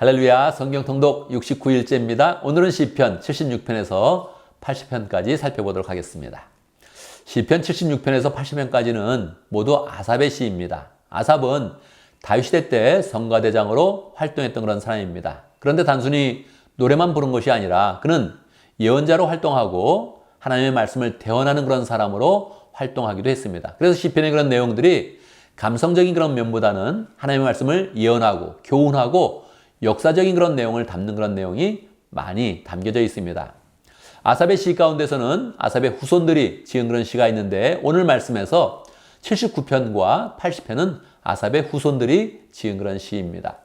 할렐루야, 성경 통독 69일째입니다. 오늘은 시편 76편에서 80편까지 살펴보도록 하겠습니다. 시편 76편에서 80편까지는 모두 아삽의 시입니다. 아삽은 다윗 시대 때 성가대장으로 활동했던 그런 사람입니다. 그런데 단순히 노래만 부른 것이 아니라 그는 예언자로 활동하고 하나님의 말씀을 대언하는 그런 사람으로 활동하기도 했습니다. 그래서 시편의 그런 내용들이 감성적인 그런 면보다는 하나님의 말씀을 예언하고 교훈하고 역사적인 그런 내용을 담는 그런 내용이 많이 담겨져 있습니다. 아삽의 시 가운데서는 아삽의 후손들이 지은 그런 시가 있는데 오늘 말씀에서 79편과 80편은 아삽의 후손들이 지은 그런 시입니다.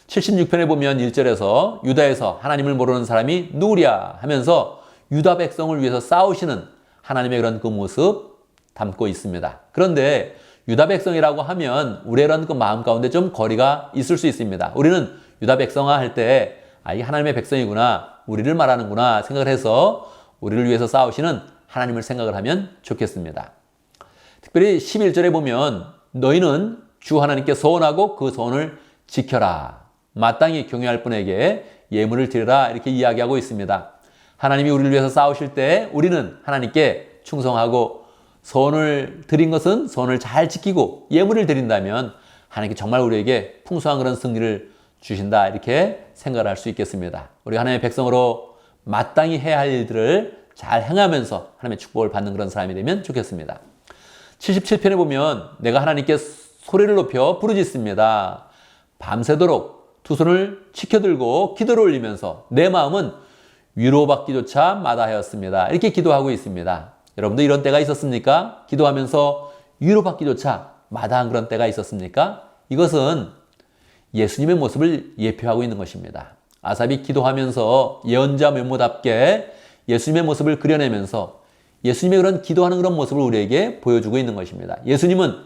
76편에 보면 1절에서 유다에서 하나님을 모르는 사람이 누구랴 하면서 유다 백성을 위해서 싸우시는 하나님의 그런 그 모습 담고 있습니다. 그런데 유다 백성이라고 하면 우리의 그런 그 마음 가운데 좀 거리가 있을 수 있습니다. 우리는 유다 백성아 할 때 이 하나님의 백성이구나, 우리를 말하는구나 생각을 해서 우리를 위해서 싸우시는 하나님을 생각을 하면 좋겠습니다. 특별히 11절에 보면 너희는 주 하나님께 서원하고 그 서원을 지켜라. 마땅히 경외할 분에게 예물을 드리라 이렇게 이야기하고 있습니다. 하나님이 우리를 위해서 싸우실 때 우리는 하나님께 충성하고 서원을 드린 것은 서원을 잘 지키고 예물을 드린다면 하나님께 정말 우리에게 풍성한 그런 승리를 주신다 이렇게 생각을 할 수 있겠습니다. 우리가 하나님의 백성으로 마땅히 해야 할 일들을 잘 행하면서 하나님의 축복을 받는 그런 사람이 되면 좋겠습니다. 77편에 보면 내가 하나님께 소리를 높여 부르짖습니다. 밤새도록 두 손을 치켜들고 기도를 올리면서 내 마음은 위로받기조차 마다하였습니다. 이렇게 기도하고 있습니다. 여러분도 이런 때가 있었습니까? 기도하면서 위로받기조차 마다한 그런 때가 있었습니까? 이것은 예수님의 모습을 예표하고 있는 것입니다. 아삽이 기도하면서 예언자 면모답게 예수님의 모습을 그려내면서 예수님의 그런 기도하는 그런 모습을 우리에게 보여주고 있는 것입니다. 예수님은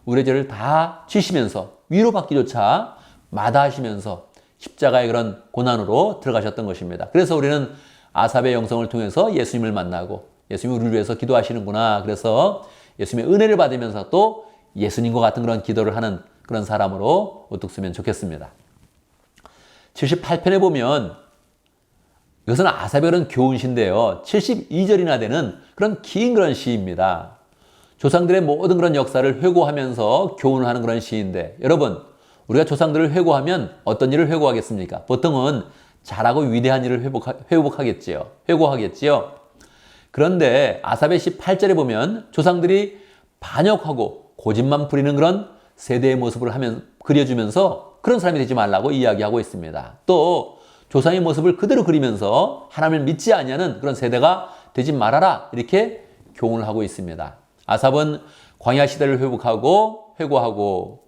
우리의 죄를 다 지시면서 위로받기조차 마다하시면서 십자가의 그런 고난으로 들어가셨던 것입니다. 그래서 우리는 아삽의 영성을 통해서 예수님을 만나고 예수님이 우리를 위해서 기도하시는구나. 그래서 예수님의 은혜를 받으면서 또 예수님과 같은 그런 기도를 하는 그런 사람으로 우뚝 서면 좋겠습니다. 78편에 보면 이것은 아삽의 그런 교훈시인데요. 72절이나 되는 그런 긴 그런 시입니다. 조상들의 모든 그런 역사를 회고하면서 교훈을 하는 그런 시인데 여러분 우리가 조상들을 회고하면 어떤 일을 회고하겠습니까? 보통은 잘하고 위대한 일을 회고하겠지요. 그런데 아삽의 시 8절에 보면 조상들이 반역하고 고집만 부리는 그런 세대의 모습을 그려주면서 그런 사람이 되지 말라고 이야기하고 있습니다. 또 조상의 모습을 그대로 그리면서 하나님을 믿지 아니하는 그런 세대가 되지 말아라 이렇게 교훈을 하고 있습니다. 아삽은 광야 시대를 회고하고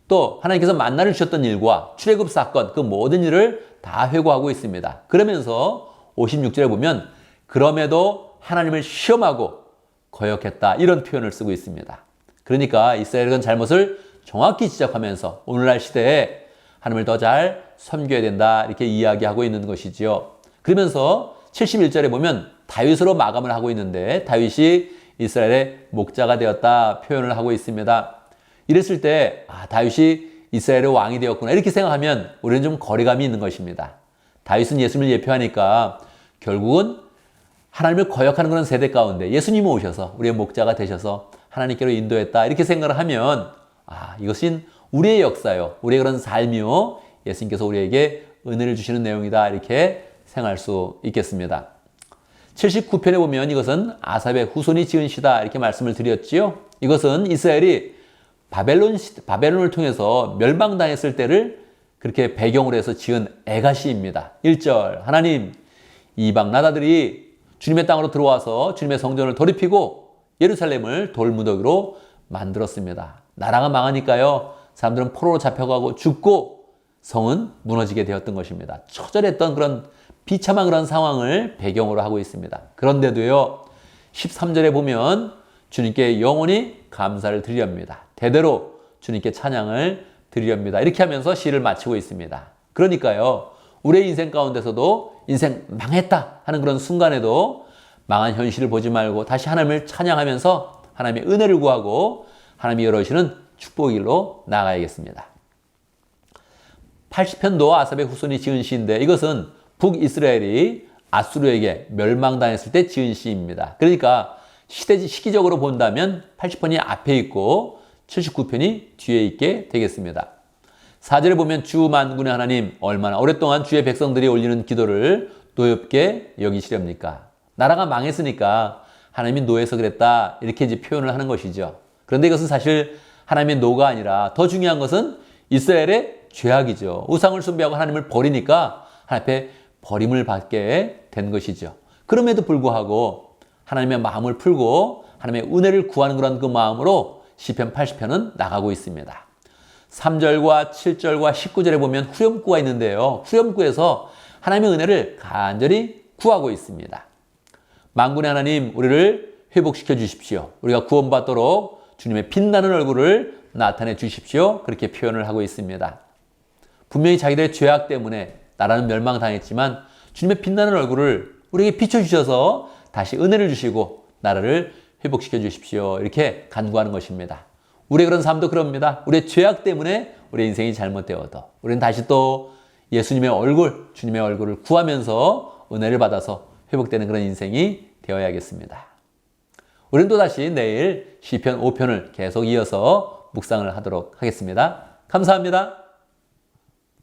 또 하나님께서 만나를 주셨던 일과 출애굽 사건 그 모든 일을 다 회고하고 있습니다. 그러면서 56절에 보면 그럼에도 하나님을 시험하고 거역했다 이런 표현을 쓰고 있습니다. 그러니까 이스라엘은 잘못을 정확히 지적하면서 오늘날 시대에 하나님을 더 잘 섬겨야 된다 이렇게 이야기하고 있는 것이지요. 그러면서 71절에 보면 다윗으로 마감을 하고 있는데 다윗이 이스라엘의 목자가 되었다 표현을 하고 있습니다. 이랬을 때 다윗이 이스라엘의 왕이 되었구나 이렇게 생각하면 우리는 좀 거리감이 있는 것입니다. 다윗은 예수님을 예표하니까 결국은 하나님을 거역하는 그런 세대 가운데 예수님이 오셔서 우리의 목자가 되셔서 하나님께로 인도했다 이렇게 생각을 하면 이것은 우리의 역사요 우리의 그런 삶이요 예수님께서 우리에게 은혜를 주시는 내용이다 이렇게 생각할 수 있겠습니다. 79편에 보면 이것은 아삽의 후손이 지은 시다 이렇게 말씀을 드렸지요. 이것은 이스라엘이 바벨론을 통해서 멸망당했을 때를 그렇게 배경으로 해서 지은 애가시입니다. 1절 하나님 이방 나라들이 주님의 땅으로 들어와서 주님의 성전을 더럽히고 예루살렘을 돌무더기로 만들었습니다. 나라가 망하니까요 사람들은 포로로 잡혀가고 죽고 성은 무너지게 되었던 것입니다. 처절했던 그런 비참한 그런 상황을 배경으로 하고 있습니다. 그런데도요 13절에 보면 주님께 영원히 감사를 드리렵니다. 대대로 주님께 찬양을 드리렵니다. 이렇게 하면서 시를 마치고 있습니다. 그러니까요 우리의 인생 가운데서도 인생 망했다 하는 그런 순간에도 망한 현실을 보지 말고 다시 하나님을 찬양하면서 하나님의 은혜를 구하고 하나님이 열어주시는 축복의 길로 나아가야겠습니다. 80편 노아 아삽의 후손이 지은 시인데 이것은 북이스라엘이 아수르에게 멸망당했을 때 지은 시입니다. 그러니까 시기적으로 본다면 80편이 앞에 있고 79편이 뒤에 있게 되겠습니다. 4절에 보면 주 만군의 하나님 얼마나 오랫동안 주의 백성들이 올리는 기도를 노엽게 여기시렵니까? 나라가 망했으니까 하나님이 노해서 그랬다 이렇게 이제 표현을 하는 것이죠. 그런데 이것은 사실 하나님의 노가 아니라 더 중요한 것은 이스라엘의 죄악이죠. 우상을 숭배하고 하나님을 버리니까 하나님 앞에 버림을 받게 된 것이죠. 그럼에도 불구하고 하나님의 마음을 풀고 하나님의 은혜를 구하는 그런 그 마음으로 시편 80편은 나가고 있습니다. 3절과 7절과 19절에 보면 후렴구가 있는데요. 후렴구에서 하나님의 은혜를 간절히 구하고 있습니다. 만군의 하나님 우리를 회복시켜 주십시오. 우리가 구원받도록 주님의 빛나는 얼굴을 나타내 주십시오. 그렇게 표현을 하고 있습니다. 분명히 자기들의 죄악 때문에 나라는 멸망당했지만 주님의 빛나는 얼굴을 우리에게 비춰주셔서 다시 은혜를 주시고 나라를 회복시켜 주십시오. 이렇게 간구하는 것입니다. 우리의 그런 삶도 그럽니다. 우리의 죄악 때문에 우리의 인생이 잘못되어도 우리는 다시 또 예수님의 얼굴, 주님의 얼굴을 구하면서 은혜를 받아서 회복되는 그런 인생이 되어야겠습니다. 우리는 또다시 내일 시편 5편을 계속 이어서 묵상을 하도록 하겠습니다. 감사합니다.